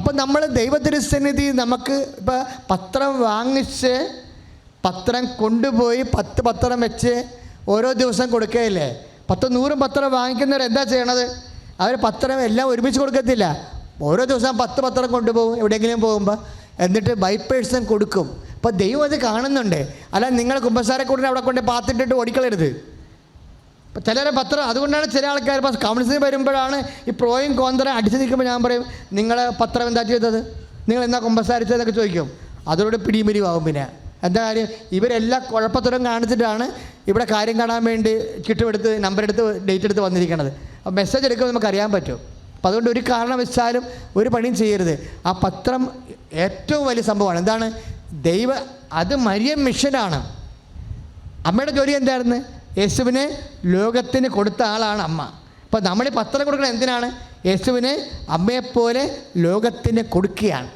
അപ്പം നമ്മൾ ദൈവത്തിരുസന്നിധി നമുക്ക് ഇപ്പോൾ പത്രം വാങ്ങിച്ച് പത്രം കൊണ്ടുപോയി 10 പത്രം വെച്ച് ഓരോ ദിവസം കൊടുക്കുകയില്ലേ? 100 പത്രം വാങ്ങിക്കുന്നവർ എന്താ ചെയ്യണത്? അവർ പത്രം എല്ലാം ഒരുമിച്ച് കൊടുക്കത്തില്ല. ഓരോ ദിവസം 10 പത്രം കൊണ്ടുപോകും എവിടെയെങ്കിലും പോകുമ്പോൾ, എന്നിട്ട് ബൈ പേഴ്സൺ കൊടുക്കും. അപ്പോൾ ദൈവം അത് കാണുന്നുണ്ട്. അല്ല, നിങ്ങൾ കുമ്പസാരക്കൂടിനെ അവിടെ കൊണ്ട് പാത്തിട്ടിട്ട് ഓടിക്കളരുത്. ഇപ്പം ചിലരെ പത്രം, അതുകൊണ്ടാണ് ചില ആൾക്കാർ ഇപ്പോൾ കൗൺസിലിൽ വരുമ്പോഴാണ് ഈ പ്രോയും കോന്തരം അടിച്ചു നിൽക്കുമ്പോൾ ഞാൻ പറയും, നിങ്ങൾ പത്രം എന്താ ചെയ്തത്, നിങ്ങൾ എന്നാ കുമ്പസാരിച്ചതെന്നൊക്കെ ചോദിക്കും. അതോടെ പിടിമിരിവാകും. പിന്നെ എന്താ കാര്യം? ഇവരെല്ലാം കുഴപ്പത്തരം കാണിച്ചിട്ടാണ് ഇവിടെ കാര്യം കാണാൻ വേണ്ടി ചുറ്റുമെടുത്ത് നമ്പരെടുത്ത് ഡേറ്റ് എടുത്ത് വന്നിരിക്കണത്. അപ്പോൾ മെസ്സേജ് എടുക്കുമ്പോൾ നമുക്കറിയാൻ പറ്റും. അപ്പോൾ അതുകൊണ്ട് ഒരു കാരണവശാലും ഒരു പണിയും ചെയ്യരുത്. ആ പത്രം ഏറ്റവും വലിയ സംഭവമാണ്. എന്താണ്? അത് മരിയൻ മിഷനാണ്. അമ്മയുടെ ജോലി എന്തായിരുന്നു? യേശുവിനെ ലോകത്തിന് കൊടുത്ത ആളാണ് അമ്മ. അപ്പോൾ നമ്മൾ ഈ പത്രം കൊടുക്കുന്നത് എന്തിനാണ്? യേശുവിനെ അമ്മയെപ്പോലെ ലോകത്തിന് കൊടുക്കുകയാണ്.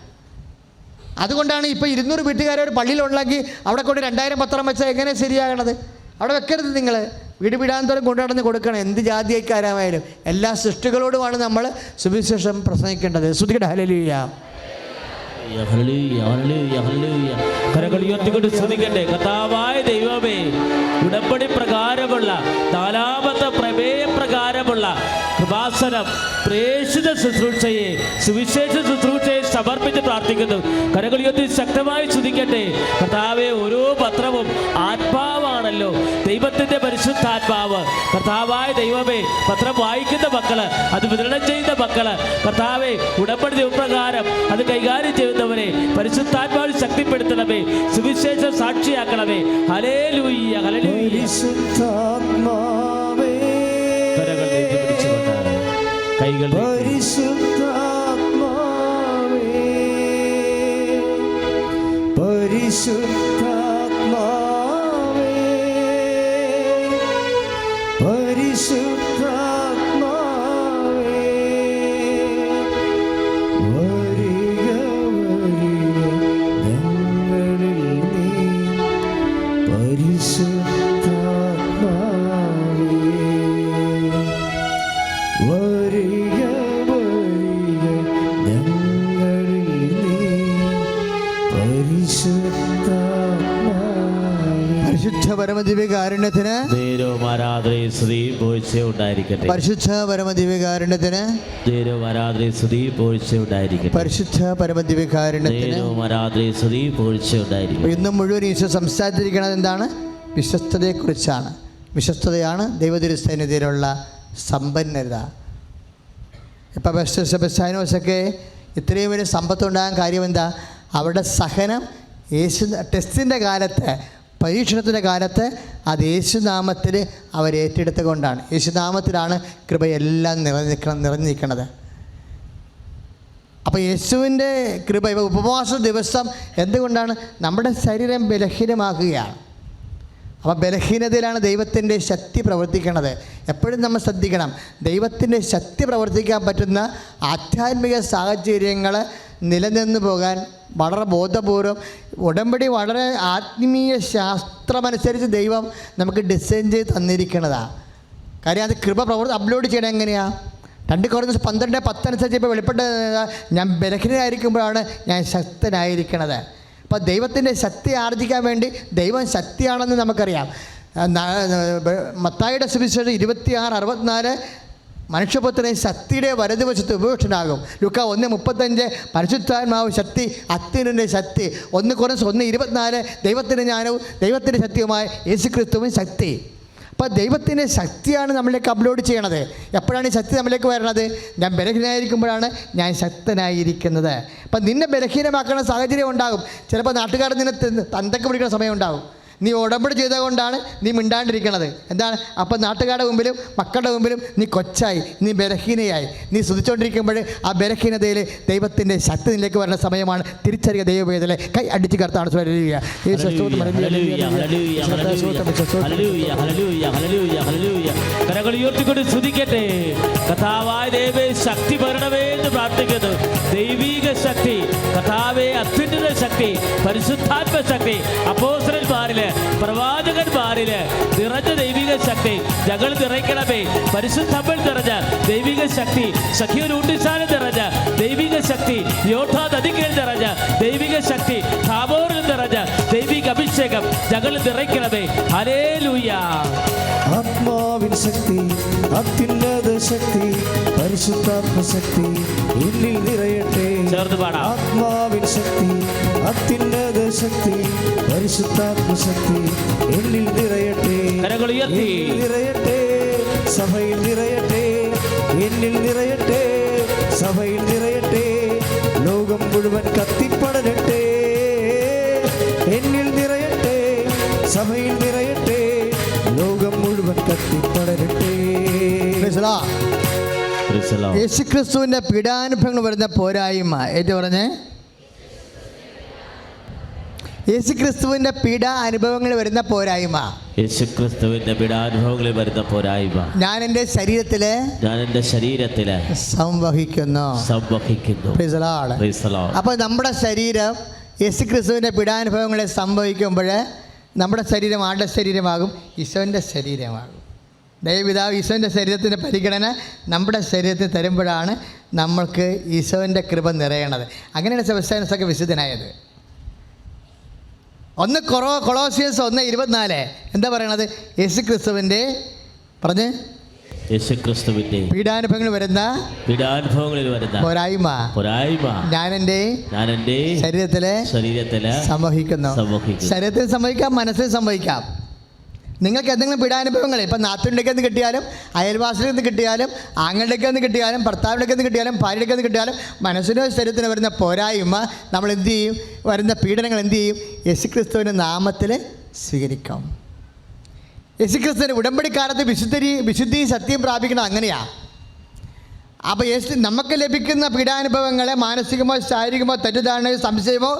അതുകൊണ്ടാണ് ഇപ്പോൾ 200 വീട്ടുകാരെ ഒരു പള്ളിയിലുണ്ടെങ്കിൽ അവിടെ കൊണ്ട് 2000 പത്രം വെച്ചാൽ എങ്ങനെ ശരിയാകണത്? അവിടെ വെക്കരുത്. നിങ്ങൾ വീടാന്തരം കൊണ്ടുനടന്ന് കൊടുക്കണം. എന്ത് ജാതിക്കാരായാലും എല്ലാ സൃഷ്ടികളോടുമാണ് നമ്മൾ സുവിശേഷം പ്രസംഗിക്കേണ്ടത്. സ്തുതിക്കട്ടെ. ഹല്ലേലൂയ. കരങ്ങൾ ഉയർത്തിക്കൊണ്ട് സ്തുതിക്കട്ടെ. കർത്താവായ ദൈവമേ, ഉടമ്പടി പ്രകാരമുള്ള 4ാമത്തെ പ്രമേയ പ്രകാരമുള്ള കൃപാസനം പ്രേക്ഷിത ശുശ്രൂഷയെ, സുവിശേഷ ശുശ്രൂഷയെ സമർപ്പിച്ച് പ്രാർത്ഥിക്കുന്നു. കരങ്ങൾ ഉയർത്തി ശക്തമായി സ്തുതിക്കട്ടെ. കർത്താവെ, ഓരോ പത്രവും ആത്മാവാണല്ലോ, ദൈവത്തിൻ്റെ പരിശുദ്ധാത്മാവ്. കർത്താവായ ദൈവമേ, പത്രം വായിക്കുന്ന മക്കള്, അത് വിതരണം ചെയ്യുന്ന മക്കള്, കർത്താവെ, ഉടമ്പടി ദൈവപ്രകാരം അത് കൈകാര്യം ചെയ്യുന്നവരെ പരിശുദ്ധാത്മാവിൽ ശക്തിപ്പെടുത്തണമേ, സുവിശേഷം സാക്ഷിയാക്കണമേ. Hallelujah, hallelujah. കരങ്ങൾ പിടിച്ചുകൊണ്ട് കൈകൾ പരിശുദ്ധാത്മാവേ, പരിശുദ്ധാത്മാവേ, പരിശുദ്ധാത്മാവേ, വരിക വരിക ഞങ്ങളിൽ നീ, പരിശുദ്ധാത്മാവേ, വരിക വരിക ഞങ്ങളിൽ നീ, പരിശുദ്ധാത്മാവേ. പരിശുദ്ധ പരമദിവ്യകാരുണ്യത്തിന് ഉണ്ടായിരിക്കട്ടെ. പരിശുദ്ധ പരമദിവ്യകാരുണ്യത്തിന് പരിശുദ്ധ പരമദിവ്യകാരുണ്യത്തിന് ഉണ്ടായിരിക്കട്ടെ. ഇന്നും മുഴുവൻ ഈശോ സംസാരിച്ചിരിക്കുന്നത് എന്താണ്? വിശ്വസ്തതയെക്കുറിച്ചാണ്. വിശ്വസ്തതയാണ് ദൈവതിരുസന്നിധിയിലുള്ള സമ്പന്നത. ഇപ്പം ബെസ്സാനോസൊക്കെ ഇത്രയും വലിയ സമ്പത്തുണ്ടാകാൻ കാര്യം എന്താ? അവരുടെ സഹനം ടെസ്റ്റിൻ്റെ കാലത്ത്, പരീക്ഷണത്തിൻ്റെ കാലത്ത് അത് യേശുനാമത്തിൽ അവരേറ്റെടുത്ത കൊണ്ടാണ്. യേശുനാമത്തിലാണ് കൃപയെല്ലാം നിറഞ്ഞിരിക്കുന്നത്. അപ്പോൾ യേശുവിൻ്റെ കൃപ, ഉപവാസ ദിവസം എന്തുകൊണ്ടാണ്? നമ്മുടെ ശരീരം ബലഹീനമാക്കുകയാണ്. അപ്പോൾ ബലഹീനതയിലാണ് ദൈവത്തിൻ്റെ ശക്തി പ്രവർത്തിക്കുന്നത്. എപ്പോഴും നമ്മൾ ശ്രദ്ധിക്കണം. ദൈവത്തിൻ്റെ ശക്തി പ്രവർത്തിക്കാൻ പറ്റുന്ന ആധ്യാത്മിക സാഹചര്യങ്ങൾ നിലനിന്ന് പോകാൻ വളരെ ബോധപൂർവം ഉടമ്പടി വളരെ ആത്മീയ ശാസ്ത്രമനുസരിച്ച് ദൈവം നമുക്ക് ഡിസൈൻ ചെയ്ത് തന്നിരിക്കുന്നതാണ്. കാര്യം അത് കൃപ അപ്ലോഡ് ചെയ്യണം എങ്ങനെയാണ്? 2 കൊരിന്ത്യർ 12:10 അനുസരിച്ച് ഇപ്പോൾ വെളിപ്പെട്ട ഞാൻ ബലഹീനനായിരിക്കുമ്പോഴാണ് ഞാൻ ശക്തനായിരിക്കണത്. അപ്പോൾ ദൈവത്തിൻ്റെ ശക്തി ആർജിക്കാൻ വേണ്ടി ദൈവം ശക്തിയാണെന്ന് നമുക്കറിയാം. മത്തായിയുടെ സുവിശേഷം 26:64 മനുഷ്യപുത്രൻ ശക്തിയുടെ വലതുവശത്ത് ഉപവിഷ്ടനാകും. ലൂക്കാ 1:35 പരിശുദ്ധാത്മാവ് ശക്തി, അത്യുന്നതന്റെ ശക്തി. 1 കൊരിന്ത്യർ 1:24 ദൈവത്തിൻ്റെ ജ്ഞാനവും ദൈവത്തിൻ്റെ ശക്തിയുമായ യേശുക്രിസ്തുവിൻ ശക്തി. അപ്പോൾ ദൈവത്തിൻ്റെ ശക്തിയാണ് നമ്മളിലേക്ക് അപ്ലോഡ് ചെയ്യണത്. എപ്പോഴാണ് ഈ ശക്തി നമ്മളിലേക്ക് വരണത്? ഞാൻ ബലഹീനനായിരിക്കുമ്പോഴാണ് ഞാൻ ശക്തനായിരിക്കുന്നത്. അപ്പം നിന്നെ ബലഹീനമാക്കുന്ന സാഹചര്യം ഉണ്ടാകും. ചിലപ്പോൾ നാട്ടുകാർ നിന്നെ തന്തക്ക് പിടിക്കുന്ന സമയം ഉണ്ടാകും. നീ ഉടമ്പടി ചെയ്തുകൊണ്ടാണ് നീ മിണ്ടാണ്ടിരിക്കണത്. എന്താണ്? അപ്പം നാട്ടുകാരുടെ മുമ്പിലും മക്കളുടെ മുമ്പിലും നീ കൊച്ചായി, നീ ബലഹീനയായി, നീ സ്തുതിച്ചുകൊണ്ടിരിക്കുമ്പോൾ ആ ബലഹീനതയിൽ ദൈവത്തിൻ്റെ ശക്തി നിലേക്ക് വരുന്ന സമയമാണ്. തിരിച്ചറിയുക ദൈവവേദന. കൈ അടിച്ച് കർത്താണ്. കരങ്ങൾ ഉയർത്തിക്കൊണ്ട് സ്തുതിക്കട്ടെ. കർത്താവായ ദൈവമേ, ശക്തി വരണമേ എന്ന് പ്രാർത്ഥിക്കുന്നു. ദൈവിക ദൈവിക ശക്തി, കർത്താവേ അത്യുന്നത ശക്തി, പരിശുദ്ധാത്മ ശക്തി, അപ്പോസ്തലന്മാരില് പ്രവാചകന്മാരില് നിറഞ്ഞ ദൈവിക ശക്തി ഞങ്ങൾ നിറയ്ക്കണമേ. പരിശുദ്ധമ്മൽ നിറഞ്ഞ ദൈവിക ശക്തി, സഖ്യനൂട്ടിശാല നിറഞ്ഞ ദൈവിക ശക്തി, യോദ്ധാ നദികൾ നിറഞ്ഞ ദൈവിക ശക്തി, താബോറിൽ നിറഞ്ഞ ദൈവിക അഭിഷേകം ഞങ്ങൾ നിറയ്ക്കണമേ. ഹല്ലേലൂയ. ആത്മാവിൻ ശക്തി, അത്യുന്നത ശക്തി, പരിശുദ്ധാത്മ ശക്തി എന്നിൽ നിറയട്ടെ. ചേർന്ന് പാടാം. ആത്മാവിൻ ശക്തി, അത്യുന്നത ശക്തി, പരിശുദ്ധാത്മ ശക്തി എന്നിൽ നിറയട്ടെ. കരങ്ങൾ ഉയർത്തി. എന്നിൽ നിറയട്ടെ, സഭയിൽ നിറയട്ടെ, എന്നിൽ നിറയട്ടെ, സഭയിൽ നിറയട്ടെ, ലോകം മുഴുവൻ കത്തിപ്പടരട്ടെ. എന്നിൽ നിറയട്ടെ, സഭയിൽ നിറയട്ടെ, ലോകം മുഴുവൻ കത്തിപ്പടരട്ടെ. Praise the Lord. Praise the Lord. യേശുക്രിസ്തുവിന്റെ പീഡാനുഭവങ്ങൾ വരുന്ന പോരായ്മ ഏറ്റു പറഞ്ഞേ. യേശുക്രിസ്തുവിന്റെ പീഡാ അനുഭവങ്ങൾ വരുന്ന പോരായ്മ, യേശുക്രിസ്തുവിന്റെ പീഡാനുഭവങ്ങളിൽ വരുന്ന പോരായ്മ, ഞാൻ എൻ്റെ ശരീരത്തില് സംവഹിക്കുന്നു. Praise the Lord. Praise the Lord. അപ്പോൾ നമ്മുടെ ശരീരം യേശുക്രിസ്തുവിന്റെ പീഡാനുഭവങ്ങളെ സംഭവിക്കുമ്പോൾ നമ്മുടെ ശരീരം ആരുടെ ശരീരമാകും? ഈശോൻ്റെ ശരീരമാകും. ദൈവപിതാവ് ഈശോൻ്റെ ശരീരത്തിൻ്റെ പരിഗണന നമ്മുടെ ശരീരത്തിൽ തരുമ്പോഴാണ് നമ്മൾക്ക് ഈശോൻ്റെ കൃപ നിറയണത്. അങ്ങനെയാണ് സെബസ്ത്യാനോസൊക്കെ വിശുദ്ധനായത്. കൊളോസിയൻസ് 1:24 എന്താ പറയണത്? യേശുക്രിസ്തുവിൻ്റെ പറഞ്ഞ് യേശുക്രിസ്തുവിന്റെ പീഡാനുഭവങ്ങളിൽ വരുന്ന പോരായ്മ ഞാൻ എൻ്റെ ശരീരത്തിലെ സംവഹിക്കുന്നു. ശരീരത്തിൽ സംഭവിക്കാം, മനസ്സിൽ സംഭവിക്കാം. നിങ്ങൾക്ക് എന്തെങ്കിലും പീഡാനുഭവങ്ങൾ ഇപ്പം നാത്തുവിൻ്റെയൊക്കെ നിന്ന് കിട്ടിയാലും, അയൽവാസിയിൽ നിന്ന് കിട്ടിയാലും, ആങ്ങളുടെയൊക്കെ നിന്ന് കിട്ടിയാലും, ഭർത്താവിൻ്റെയൊക്കെ നിന്ന് കിട്ടിയാലും, ഭാര്യയുടെ നിന്ന് കിട്ടിയാലും, മനസ്സിനോ ശരീരത്തിന് വരുന്ന പോരായ്മ നമ്മൾ എന്ത് ചെയ്യും? വരുന്ന പീഡനങ്ങൾ എന്ത് ചെയ്യും? യേശുക്രിസ്തുവിൻ്റെ നാമത്തിൽ സ്വീകരിക്കാം. യേശുക്രിസ്തുവിൻ്റെ ഉടമ്പടിക്കാലത്ത് വിശുദ്ധി സത്യം പ്രാപിക്കണം. അങ്ങനെയാണ്. അപ്പോൾ നമുക്ക് ലഭിക്കുന്ന പീഡാനുഭവങ്ങളെ മാനസികമോ ശാരീരികമോ തെറ്റിദ്ധാരണയോ സംശയമോ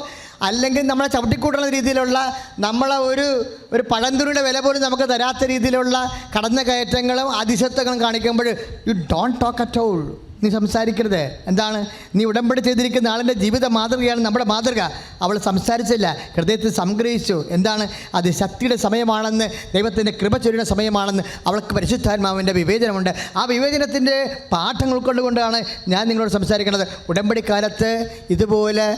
അല്ലെങ്കിൽ നമ്മളെ ചവിട്ടിക്കൂട്ടുന്ന രീതിയിലുള്ള നമ്മളെ ഒരു പഴന്തുണിയുടെ വില പോലും നമുക്ക് തരാത്ത രീതിയിലുള്ള കടന്നുകയറ്റങ്ങളും അതിശക്തങ്ങളും കാണിക്കുമ്പോൾ you don't talk at all. നീ സംസാരിക്കരുത്. എന്താണ്? നീ ഉടമ്പടി ചെയ്തിരിക്കുന്ന ആളിൻ്റെ ജീവിത മാതൃകയാണ് നമ്മുടെ മാതൃക. അവൾ സംസാരിച്ചില്ല, ഹൃദയത്തിൽ സംഗ്രഹിച്ചു. എന്താണ്? അത് ശക്തിയുടെ സമയമാണെന്ന്, ദൈവത്തിൻ്റെ കൃപ ചൊരിയുന്ന സമയമാണെന്ന് അവൾക്ക് പരിശുദ്ധാത്മാവിൻ്റെ വിവേചനമുണ്ട്. ആ വിവേചനത്തിൻ്റെ പാഠങ്ങൾ ഉൾക്കൊണ്ടുകൊണ്ടാണ് ഞാൻ നിങ്ങളോട് സംസാരിക്കുന്നത്. ഉടമ്പടിക്കാലത്ത് ഇതുപോലെ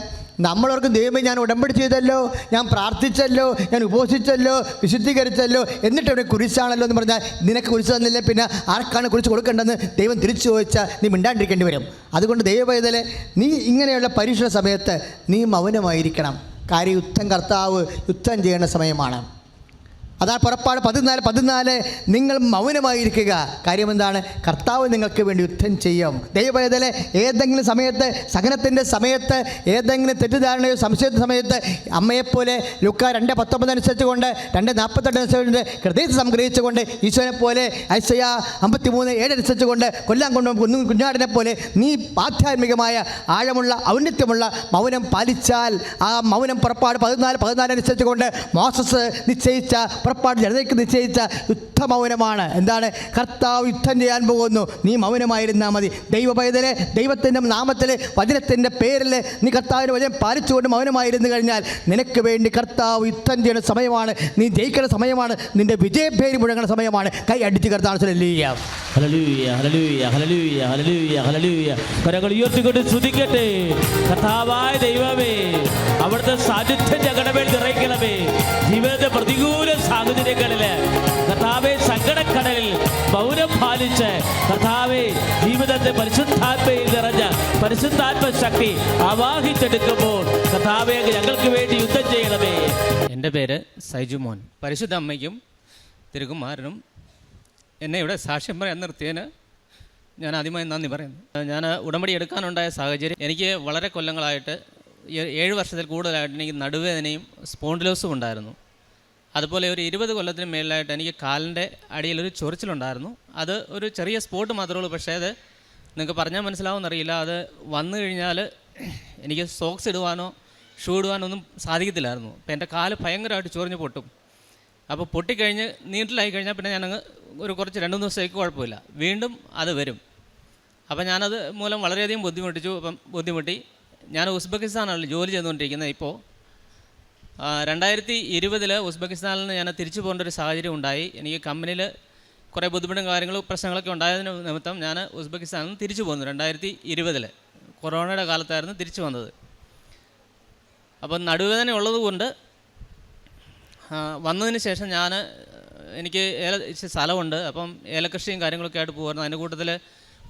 നമ്മളോർക്കും ദൈവമേ ഞാൻ ഉടമ്പടി ചെയ്തല്ലോ, ഞാൻ പ്രാർത്ഥിച്ചല്ലോ, ഞാൻ ഉപവസിച്ചല്ലോ, വിശുദ്ധീകരിച്ചല്ലോ, എന്നിട്ട് ഇവിടെ കുരിശാണല്ലോ എന്ന് പറഞ്ഞാൽ നിനക്ക് കുരിശ് തന്നില്ലേ പിന്നെ ആർക്കാണ് കുരിശ് കൊടുക്കേണ്ടതെന്ന് ദൈവം തിരിച്ചു ചോദിച്ചാൽ നീ മിണ്ടാണ്ടിരിക്കേണ്ടി വരും. അതുകൊണ്ട് ദൈവവേദന നീ ഇങ്ങനെയുള്ള പരീക്ഷണ സമയത്ത് നീ മൗനമായിരിക്കണം. കാര്യം കർത്താവ് യുദ്ധം ചെയ്യേണ്ട സമയമാണ്. അതാണ് പുറപ്പാട് 14 നിങ്ങൾ മൗനമായിരിക്കുക. കാര്യം എന്താണ്? കർത്താവ് നിങ്ങൾക്ക് വേണ്ടി യുദ്ധം ചെയ്യും. ദൈവവേദന ഏതെങ്കിലും സമയത്ത്, സഹനത്തിൻ്റെ സമയത്ത്, ഏതെങ്കിലും തെറ്റിദ്ധാരണയോ സംശയത്തിൻ്റെ സമയത്ത് അമ്മയെപ്പോലെ ലൂക്കാ 2:19 അനുസരിച്ചുകൊണ്ട് 2:48 അനുസരിച്ചുകൊണ്ട് ഹൃദയത്തിൽ സംഗ്രഹിച്ചുകൊണ്ട് ഈശോനെ പോലെ ഐസയ്യാ 53:7 അനുസരിച്ചുകൊണ്ട് കൊല്ലാൻ കൊണ്ടുപോകും കുഞ്ഞാടിനെ പോലെ നീ ആധ്യാത്മികമായ ആഴമുള്ള ഔന്നത്യമുള്ള മൗനം പാലിച്ചാൽ ആ മൗനം പുറപ്പാട് 14 അനുസരിച്ചുകൊണ്ട് മോസസ് നിശ്ചയിച്ച പുറപ്പാട് ജനതയ്ക്ക് നിശ്ചയിച്ച യുദ്ധമൗനമാണ്. എന്താണ്? കർത്താവ് യുദ്ധം ചെയ്യാൻ പോകുന്നു, നീ മൗനമായിരുന്നാൽ മതി. ദൈവപൈതലെ ദൈവത്തിൻ്റെ നാമത്തിൽ വചനത്തിൻ്റെ പേരിൽ നീ കർത്താവിൻ്റെ വചനം പാലിച്ചുകൊണ്ട് മൗനമായിരുന്നു കഴിഞ്ഞാൽ നിനക്ക് വേണ്ടി കർത്താവ് യുദ്ധം ചെയ്യുന്ന സമയമാണ്. നീ ജയിക്കുന്ന സമയമാണ്. നിൻ്റെ വിജയപേര് മുഴങ്ങുന്ന സമയമാണ്. കൈ അടിച്ച് കർത്താവ് കരങ്ങൾ ഉയർത്തിക്കൊണ്ട് സ്തുതിക്കട്ടെ. കർത്താവായ ദൈവമേ, അവിടുത്തെ സാന്നിധ്യം ഞങ്ങളുടെ മേൽ നിറയ്ക്കണമേ. ജീവിതത്തെ പ്രതികൂല സാഹചര്യങ്ങളില് കർത്താവെ, സങ്കടക്കടലിൽ മൗനം പാലിച്ച് കർത്താവെ, ജീവിതത്തെ പരിശുദ്ധാത്മയിൽ നിറഞ്ഞ പരിശുദ്ധാത്മ ശക്തി ആവാഹിച്ചെടുക്കുമ്പോൾ കർത്താവെ, ഞങ്ങൾക്ക് വേണ്ടി യുദ്ധം ചെയ്യണമേ. എൻ്റെ പേര് സൈജു മോൻ. പരിശുദ്ധ അമ്മയ്ക്കും തിരുകുമാരനും എന്നെ ഇവിടെ സാക്ഷ്യം പറയാൻ നിർത്തിയതിന് ഞാൻ ആദ്യമായി നന്ദി പറയുന്നു. ഞാൻ ഉടമ്പടി എടുക്കാനുണ്ടായ സാഹചര്യം, എനിക്ക് വളരെ കൊല്ലങ്ങളായിട്ട് 7 വർഷത്തിൽ കൂടുതലായിട്ട് എനിക്ക് നടുവേദനയും സ്പോണ്ടിലോസും ഉണ്ടായിരുന്നു. അതുപോലെ ഒരു 20 കൊല്ലത്തിന് മേളിലായിട്ട് എനിക്ക് കാലിൻ്റെ അടിയിലൊരു ചൊറിച്ചിലുണ്ടായിരുന്നു. അത് ഒരു ചെറിയ സ്പോട്ട് മാത്രമേ ഉള്ളൂ. പക്ഷേ അത് നിങ്ങൾക്ക് പറഞ്ഞാൽ മനസ്സിലാവുമെന്നറിയില്ല. അത് വന്നു കഴിഞ്ഞാൽ എനിക്ക് സോക്സ് ഇടുവാനോ ഷൂ ഇടുവാനോ ഒന്നും സാധിക്കത്തില്ലായിരുന്നു. അപ്പോൾ എൻ്റെ കാല് ഭയങ്കരമായിട്ട് ചൊറിഞ്ഞ് പൊട്ടും. അപ്പോൾ പൊട്ടിക്കഴിഞ്ഞ് നീട്ടിലായി കഴിഞ്ഞാൽ പിന്നെ ഞാനങ്ങ് കുറച്ച് 2-3 ദിവസത്തേക്ക് കുഴപ്പമില്ല, വീണ്ടും അത് വരും. അപ്പോൾ ഞാനത് മൂലം വളരെയധികം ബുദ്ധിമുട്ടി. ഞാൻ ഉസ്ബെക്കിസ്ഥാനാണ് ജോലി ചെയ്തുകൊണ്ടിരിക്കുന്നത്. ഇപ്പോൾ 2020 ഉസ്ബെക്കിസ്ഥാനിൽ നിന്ന് ഞാൻ തിരിച്ചു പോകേണ്ട ഒരു സാഹചര്യം ഉണ്ടായി. എനിക്ക് കമ്പനിയിൽ കുറേ ബുദ്ധിമുട്ടും കാര്യങ്ങളും പ്രശ്നങ്ങളൊക്കെ ഉണ്ടായതിന് നിമിത്തം ഞാൻ ഉസ്ബെക്കിസ്ഥാനിൽ നിന്ന് തിരിച്ചു പോന്നു. 2020 കൊറോണയുടെ കാലത്തായിരുന്നു തിരിച്ചു വന്നത്. അപ്പം നടുവേദന ഉള്ളതുകൊണ്ട് വന്നതിന് ശേഷം എനിക്ക് സ്ഥലമുണ്ട്. അപ്പം ഏലകൃഷിയും കാര്യങ്ങളൊക്കെ ആയിട്ട് പോകുമായിരുന്നു. അതിൻ്റെ കൂട്ടത്തിൽ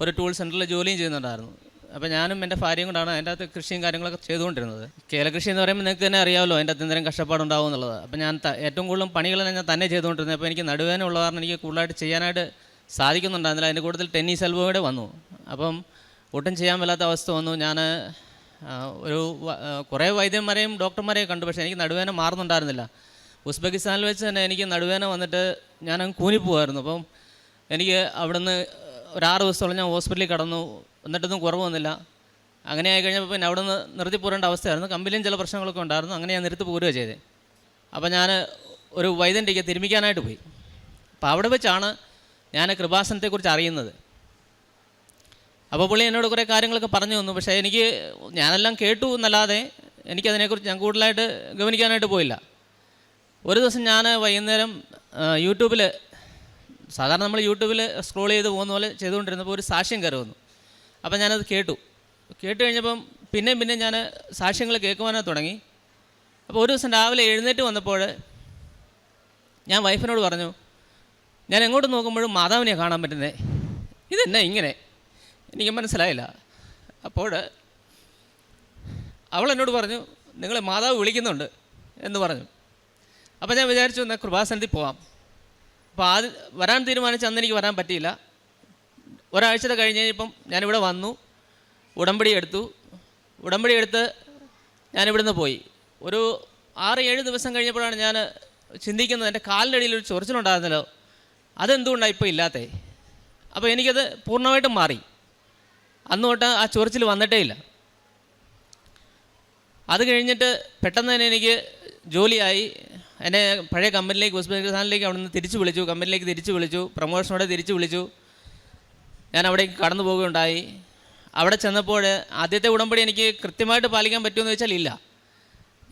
ഒരു ടൂൾ സെൻറ്ററിൽ ജോലിയും ചെയ്യുന്നുണ്ടായിരുന്നു. അപ്പോൾ ഞാനും എൻ്റെ ഭാര്യയും കൊണ്ടാണ് അതിൻ്റെ അകത്ത് കൃഷിയും കാര്യങ്ങളൊക്കെ ചെയ്തുകൊണ്ടിരുന്നത്. ഏലകൃഷി എന്ന് പറയുമ്പോൾ നിങ്ങൾക്ക് തന്നെ അറിയാമല്ലോ അതിൻ്റെ അകത്ത് എന്തെങ്കിലും കഷ്ടപ്പാടുണ്ടാവും എന്നുള്ളത്. അപ്പോൾ ഞാൻ ഏറ്റവും കൂടുതലും പണികൾ ഞാൻ തന്നെ ചെയ്തുകൊണ്ടിരുന്നത്. അപ്പോൾ എനിക്ക് നടുവേദന ഉള്ള കാരണം എനിക്ക് കൂടുതലായിട്ട് ചെയ്യാനായിട്ട് സാധിക്കുന്നുണ്ടായിരുന്നില്ല. അതിൻ്റെ കൂട്ടത്തിൽ ടെന്നീസ് എൽബോയുടെ വന്നു. അപ്പം ഒട്ടും ചെയ്യാൻ മേലാത്ത അവസ്ഥ വന്നു. ഞാൻ കുറേ വൈദ്യന്മാരെയും ഡോക്ടർമാരെയും കണ്ടു. പക്ഷേ എനിക്ക് നടുവേദന മാറുന്നുണ്ടായിരുന്നില്ല. ഉസ്ബെക്കിസ്ഥാനിൽ വെച്ച് തന്നെ എനിക്ക് നടുവേദന വന്നിട്ട് ഞാനങ്ങ് കൂനിപ്പോവായിരുന്നു. അപ്പം എനിക്ക് അവിടുന്ന് ഒരു 6 ദിവസത്തോളം ഞാൻ ഹോസ്പിറ്റലിൽ കിടന്നു. എന്നിട്ടൊന്നും കുറവ് വന്നില്ല. അങ്ങനെ ആയി കഴിഞ്ഞപ്പോൾ പിന്നെ അവിടെ നിന്ന് നിർത്തി പോരേണ്ട അവസ്ഥയായിരുന്നു. കമ്പനിയും ചില പ്രശ്നങ്ങളൊക്കെ ഉണ്ടായിരുന്നു. അങ്ങനെ ഞാൻ നിർത്തി പോരുകയാണ് ചെയ്തത്. അപ്പോൾ ഞാൻ ഒരു വൈദ്യൻ്റെക്ക് തിരുമിക്കാനായിട്ട് പോയി. അപ്പോൾ അവിടെ വെച്ചാണ് ഞാൻ കൃപാസനത്തെക്കുറിച്ച് അറിയുന്നത്. അപ്പോൾ പുള്ളി എന്നോട് കുറേ കാര്യങ്ങളൊക്കെ പറഞ്ഞു തന്നു. പക്ഷേ ഞാനെല്ലാം കേട്ടു എന്നല്ലാതെ എനിക്കതിനെക്കുറിച്ച് ഞാൻ കൂടുതലായിട്ട് ഗവനിക്കാനായിട്ട് പോയില്ല. ഒരു ദിവസം ഞാൻ വൈകുന്നേരം യൂട്യൂബിൽ സാധാരണ നമ്മൾ യൂട്യൂബിൽ സ്ക്രോൾ ചെയ്ത് പോകുന്ന പോലെ ചെയ്തുകൊണ്ടിരുന്നപ്പോൾ ഒരു സാക്ഷ്യം കയറി വന്നു. അപ്പം ഞാനത് കേട്ടു കഴിഞ്ഞപ്പം പിന്നെയും ഞാൻ സാക്ഷ്യങ്ങൾ കേൾക്കുവാനായി തുടങ്ങി. അപ്പോൾ ഒരു ദിവസം രാവിലെ എഴുന്നേറ്റ് വന്നപ്പോൾ ഞാൻ വൈഫിനോട് പറഞ്ഞു, ഞാൻ എങ്ങോട്ട് നോക്കുമ്പോഴും മാതാവിനെ കാണാൻ പറ്റുന്നത്, ഇതെന്നാ ഇങ്ങനെ, എനിക്ക് മനസ്സിലായില്ല. അപ്പോൾ അവൾ എന്നോട് പറഞ്ഞു, നിങ്ങളെ മാതാവ് വിളിക്കുന്നുണ്ട് എന്ന് പറഞ്ഞു. അപ്പോൾ ഞാൻ വിചാരിച്ചു എന്നാൽ കൃപാസനത്തിൽ പോവാം. അപ്പോൾ വരാൻ തീരുമാനിച്ച അന്ന് എനിക്ക് വരാൻ പറ്റിയില്ല. ഒരാഴ്ച കഴിഞ്ഞ് കഴിഞ്ഞപ്പം ഞാനിവിടെ വന്നു, ഉടമ്പടി എടുത്ത് ഞാനിവിടുന്ന് പോയി. ഒരു 6-7 ദിവസം കഴിഞ്ഞപ്പോഴാണ് ഞാൻ ചിന്തിക്കുന്നത്, എൻ്റെ കാലിൻ്റെ അടിയിൽ ഒരു ചൊറിച്ചിലുണ്ടായിരുന്നല്ലോ, അതെന്തുകൊണ്ടാണ് ഇപ്പോൾ ഇല്ലാത്തേ. അപ്പോൾ എനിക്കത് പൂർണ്ണമായിട്ടും മാറി. അന്ന് തൊട്ട് ആ ചൊറിച്ചിൽ വന്നിട്ടേ ഇല്ല. അത് കഴിഞ്ഞിട്ട് പെട്ടെന്ന് തന്നെ എനിക്ക് ജോലിയായി. എന്നെ പഴയ കമ്പനിയിലേക്ക് ഉസ്ബെക്കിസ്ഥാനിലേക്ക് അവിടെ നിന്ന് കമ്പനിയിലേക്ക് തിരിച്ചു വിളിച്ചു, പ്രൊമോഷനോടെ തിരിച്ചു വിളിച്ചു. ഞാൻ അവിടേക്ക് കടന്നു പോവുകയുണ്ടായി. അവിടെ ചെന്നപ്പോൾ ആദ്യത്തെ ഉടമ്പടി എനിക്ക് കൃത്യമായിട്ട് പാലിക്കാൻ പറ്റുമെന്ന് വെച്ചാൽ ഇല്ല.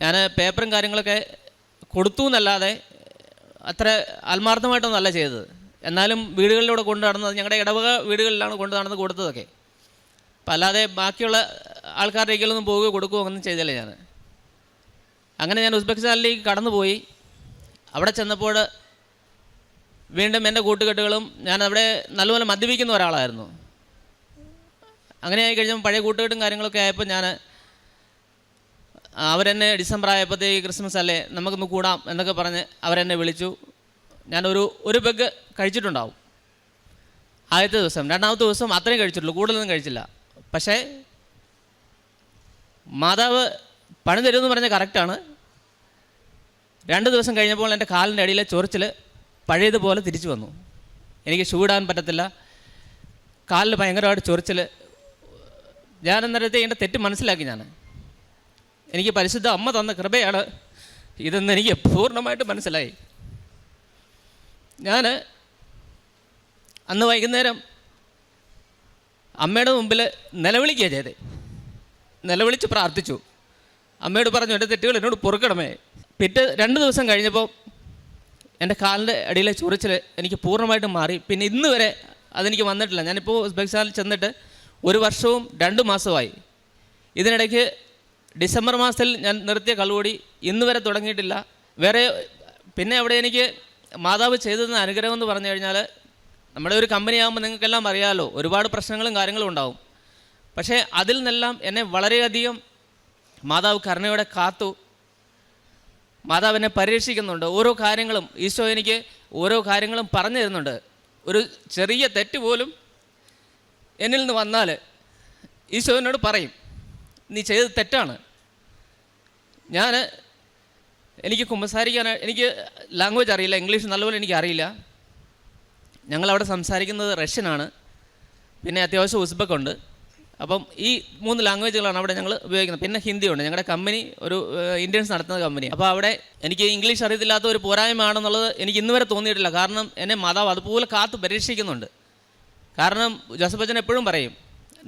ഞാൻ പേപ്പറും കാര്യങ്ങളൊക്കെ കൊടുത്തു എന്നല്ലാതെ അത്ര ആത്മാർത്ഥമായിട്ടൊന്നുമല്ല ചെയ്തത്. എന്നാലും വീടുകളിലൂടെ കൊണ്ടു നടന്നത് ഞങ്ങളുടെ ഇടവക വീടുകളിലാണ് കൊണ്ടു നടന്ന് കൊടുത്തതൊക്കെ. അപ്പം അല്ലാതെ ബാക്കിയുള്ള ആൾക്കാരുടെ കയ്യിലൊന്നും പോവുകയോ കൊടുക്കുകയോ ഒന്നും ചെയ്തില്ല ഞാൻ. അങ്ങനെ ഞാൻ ഉസ്ബെക്കിസ്ഥാനിലേക്ക് കടന്നുപോയി. അവിടെ ചെന്നപ്പോൾ വീണ്ടും എൻ്റെ കൂട്ടുകെട്ടുകളും, ഞാൻ അവിടെ നല്ലപോലെ മദ്യപിക്കുന്ന ഒരാളായിരുന്നു. അങ്ങനെ ആയി കഴിഞ്ഞപ്പോൾ പഴയ കൂട്ടുകെട്ടും കാര്യങ്ങളൊക്കെ ആയപ്പോൾ അവരെന്നെ ഡിസംബർ ആയപ്പോഴത്തേക്ക് ക്രിസ്മസ് അല്ലേ നമുക്കൊന്ന് കൂടാം എന്നൊക്കെ പറഞ്ഞ് അവരെന്നെ വിളിച്ചു. ഞാനൊരു പെഗ് കഴിച്ചിട്ടുണ്ടാവും ആദ്യത്തെ ദിവസം. രണ്ടാമത്തെ ദിവസം അത്രയും കഴിച്ചിട്ടുള്ളൂ, കൂടുതലൊന്നും കഴിച്ചില്ല. പക്ഷേ മാതാവ് പണി തരുമെന്ന് പറഞ്ഞാൽ കറക്റ്റാണ്. 2 ദിവസം കഴിഞ്ഞപ്പോൾ എൻ്റെ കാലിൻ്റെ അടിയിലെ ചൊറിച്ചിൽ പഴയതുപോലെ തിരിച്ചു വന്നു. എനിക്ക് ഷൂ ഇടാൻ പറ്റത്തില്ല, കാലിൽ ഭയങ്കരമായിട്ട് ചൊറിച്ചിൽ. ഞാൻ അന്നേരത്തെ എൻ്റെ തെറ്റ് മനസ്സിലാക്കി. എനിക്ക് പരിശുദ്ധ അമ്മ തന്ന കൃപയാണ് ഇതെന്ന് എനിക്ക് പൂർണ്ണമായിട്ട് മനസ്സിലായി. ഞാൻ അന്ന് വൈകുന്നേരം അമ്മയുടെ മുമ്പിൽ നിലവിളിക്കുകയാണ് ചെയ്തത്. നിലവിളിച്ച് പ്രാർത്ഥിച്ചു. അമ്മയോട് പറഞ്ഞു, എൻ്റെ തെറ്റുകൾ എന്നോട് പൊറുക്കണമേ. 2 ദിവസം കഴിഞ്ഞപ്പോൾ എൻ്റെ കാലിൻ്റെ അടിയിലെ ചൊറിച്ചിൽ എനിക്ക് പൂർണ്ണമായിട്ടും മാറി. പിന്നെ ഇന്ന് വരെ അതെനിക്ക് വന്നിട്ടില്ല. ഞാനിപ്പോൾ ഉസ്ബെക്കിസ്ഥാനിൽ ചെന്നിട്ട് 1 വർഷവും 2 മാസമായി. ഇതിനിടയ്ക്ക് ഡിസംബർ മാസത്തിൽ ഞാൻ നിർത്തിയ കള്ളുകൂടി ഇന്ന് വരെ തുടങ്ങിയിട്ടില്ല. പിന്നെ അവിടെ എനിക്ക് മാതാവ് ചെയ്തതെന്ന അനുഗ്രഹം എന്ന് പറഞ്ഞു കഴിഞ്ഞാൽ, നമ്മുടെ ഒരു കമ്പനി ആകുമ്പോൾ നിങ്ങൾക്കെല്ലാം അറിയാമല്ലോ, ഒരുപാട് പ്രശ്നങ്ങളും കാര്യങ്ങളും ഉണ്ടാവും. പക്ഷേ അതിൽ നിന്നെല്ലാം എന്നെ വളരെയധികം മാതാവ് കരുണയോടെ കാത്തു. മാതാവ് എന്നെ പരിരക്ഷിക്കുന്നുണ്ട്. ഓരോ കാര്യങ്ങളും ഈശോ എനിക്ക് ഓരോ കാര്യങ്ങളും പറഞ്ഞു തരുന്നുണ്ട്. ഒരു ചെറിയ തെറ്റ് പോലും എന്നിൽ നിന്ന് വന്നാൽ ഈശോ എന്നോട് പറയും, നീ ചെയ്തത് തെറ്റാണ്. എനിക്ക് എനിക്ക് ലാംഗ്വേജ് അറിയില്ല, ഇംഗ്ലീഷ് നല്ലപോലെ എനിക്ക് അറിയില്ല. ഞങ്ങളവിടെ സംസാരിക്കുന്നത് റഷ്യനാണ്, പിന്നെ അത്യാവശ്യം ഉസ്ബക്കുണ്ട്. അപ്പം ഈ 3 ലാംഗ്വേജുകളാണ് അവിടെ ഞങ്ങൾ ഉപയോഗിക്കുന്നത്. പിന്നെ ഹിന്ദിയുണ്ട്. ഞങ്ങളുടെ കമ്പനി ഒരു ഇന്ത്യൻസ് നടത്തുന്ന കമ്പനി. അപ്പോൾ അവിടെ എനിക്ക് ഇംഗ്ലീഷ് അറിയത്തില്ലാത്ത ഒരു പോരായ്മയാണെന്നുള്ളത് എനിക്ക് ഇന്ന് വരെ തോന്നിയിട്ടില്ല. കാരണം എന്നെ മാതാവ് അതുപോലെ കാത്തു പരീക്ഷിക്കുന്നുണ്ട്. കാരണം ജോസഫ് അച്ഛൻ എപ്പോഴും പറയും,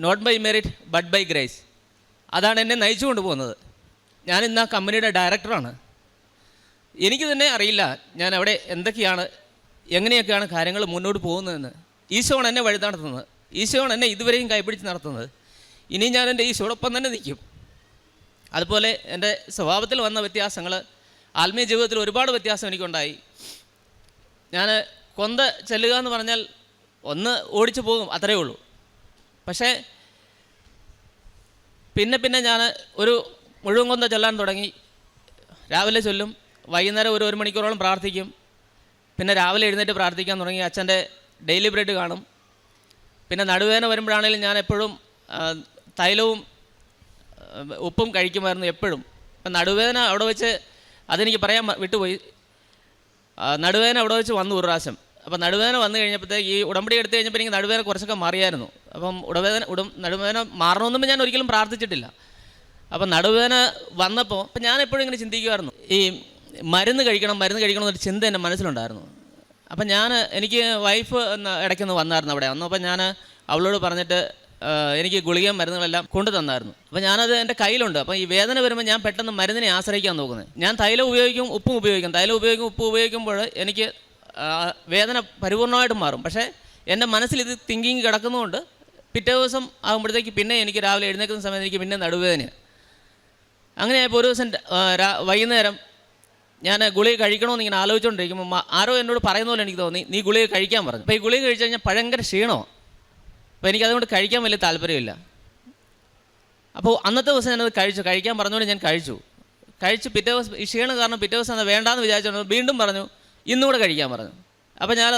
not by merit but by grace. അതാണ് എന്നെ നയിച്ചു കൊണ്ടുപോകുന്നത്. ഞാൻ ഇന്ന് ആ കമ്പനിയുടെ ഡയറക്ടറാണ്. എനിക്ക് തന്നെ അറിയില്ല ഞാൻ അവിടെ എന്തൊക്കെയാണ്, എങ്ങനെയൊക്കെയാണ് കാര്യങ്ങൾ മുന്നോട്ട് പോകുന്നതെന്ന്. ഈശോയാണ് എന്നെ വഴി നടത്തുന്നത്. ഈശോയാണ് എന്നെ ഇതുവരെയും കൈപിടിച്ച് നടത്തുന്നത്. ഇനിയും ഞാൻ എൻ്റെ ഈശോടൊപ്പം തന്നെ നിൽക്കും. അതുപോലെ എൻ്റെ സ്വഭാവത്തിൽ വന്ന വ്യത്യാസങ്ങൾ, ആത്മീയ ജീവിതത്തിൽ ഒരുപാട് വ്യത്യാസം എനിക്കുണ്ടായി. ഞാൻ കൊന്ത ചെല്ലുക എന്ന് പറഞ്ഞാൽ ഒന്ന് ഓടിച്ചു പോകും, അത്രയേ ഉള്ളൂ. പക്ഷേ പിന്നെ ഞാൻ ഒരു മുഴുവൻ കൊന്ത ചൊല്ലാൻ തുടങ്ങി. രാവിലെ ചൊല്ലും, വൈകുന്നേരം ഒരു മണിക്കൂറോളം പ്രാർത്ഥിക്കും. പിന്നെ രാവിലെ എഴുന്നേറ്റ് പ്രാർത്ഥിക്കാൻ തുടങ്ങി. അച്ഛൻ്റെ ഡെയിലി ബ്രെഡ് കാണും. പിന്നെ നടുവേദന വരുമ്പോഴാണെങ്കിലും ഞാൻ എപ്പോഴും തൈലവും ഉപ്പും കഴിക്കുമായിരുന്നു എപ്പോഴും. അപ്പം നടുവേദന അവിടെ വെച്ച്, അതെനിക്ക് പറയാൻ വിട്ടുപോയി, നടുവേദന അവിടെ വെച്ച് വന്നു ഒരു പ്രാവശ്യം. അപ്പം നടുവേദന വന്നു കഴിഞ്ഞപ്പോഴത്തേക്ക് ഈ ഉടമ്പടി എടുത്തു കഴിഞ്ഞപ്പോൾ എനിക്ക് നടുവേദന കുറച്ചൊക്കെ മാറിയായിരുന്നു. അപ്പം നടുവേദന മാറണമെന്നും ഞാൻ ഒരിക്കലും പ്രാർത്ഥിച്ചിട്ടില്ല. അപ്പം നടുവേദന വന്നപ്പോൾ അപ്പം ഞാൻ എപ്പോഴും ഇങ്ങനെ ചിന്തിക്കുമായിരുന്നു, ഈ മരുന്ന് കഴിക്കണം എന്നൊരു ചിന്ത എൻ്റെ മനസ്സിലുണ്ടായിരുന്നു. അപ്പം എനിക്ക് വൈഫ് ഇടയ്ക്കൊന്ന് വന്നായിരുന്നു അവിടെ. അന്നപ്പോൾ ഞാൻ അവളോട് പറഞ്ഞിട്ട് എനിക്ക് ഗുളികയും മരുന്നുകളെല്ലാം കൊണ്ടു തന്നായിരുന്നു. അപ്പോൾ ഞാനത് എൻ്റെ കയ്യിലുണ്ട്. അപ്പോൾ ഈ വേദന വരുമ്പോൾ ഞാൻ പെട്ടെന്ന് മരുന്നിനെ ആശ്രയിക്കാൻ നോക്കുന്നത്. ഞാൻ തൈലം ഉപയോഗിക്കും, ഉപ്പും ഉപയോഗിക്കും. തൈലം ഉപയോഗിക്കും, ഉപ്പ് ഉപയോഗിക്കുമ്പോൾ എനിക്ക് വേദന പരിപൂർണമായിട്ടും മാറും. പക്ഷേ എൻ്റെ മനസ്സിൽ ഇത് തിങ്കിങ് കിടക്കുന്നതുകൊണ്ട് പിറ്റേ ദിവസം ആകുമ്പോഴത്തേക്ക് പിന്നെ എനിക്ക് രാവിലെ എഴുന്നേൽക്കുന്ന സമയത്ത് എനിക്ക് പിന്നെ നടുവേദനയാണ്. അങ്ങനെ ആയപ്പോൾ ഒരു ദിവസം വൈകുന്നേരം ഞാൻ ഗുളിക കഴിക്കണമെന്ന് ഇങ്ങനെ ആലോചിച്ചുകൊണ്ടിരിക്കുമ്പോൾ ആരോ എന്നോട് പറയുന്ന പോലെ എനിക്ക് തോന്നി, നീ ഗുളിക കഴിക്കാൻ പറഞ്ഞു. അപ്പോൾ ഈ ഗുളിക കഴിച്ചു കഴിഞ്ഞാൽ ഭയങ്കര ക്ഷീണമാണ്. അപ്പോൾ എനിക്കതുകൊണ്ട് കഴിക്കാൻ വലിയ താല്പര്യമില്ല. അപ്പോൾ അന്നത്തെ ദിവസം ഞാനത് കഴിക്കാൻ പറഞ്ഞുകൊണ്ട് ഞാൻ കഴിച്ചു. പിറ്റേ ദിവസം ഈ ക്ഷീണം കാരണം പിറ്റേ ദിവസം അത് വേണ്ടാന്ന് വിചാരിച്ചു വീണ്ടും പറഞ്ഞു, ഇന്നുകൂടെ കഴിക്കാൻ പറഞ്ഞു. അപ്പോൾ ഞാൻ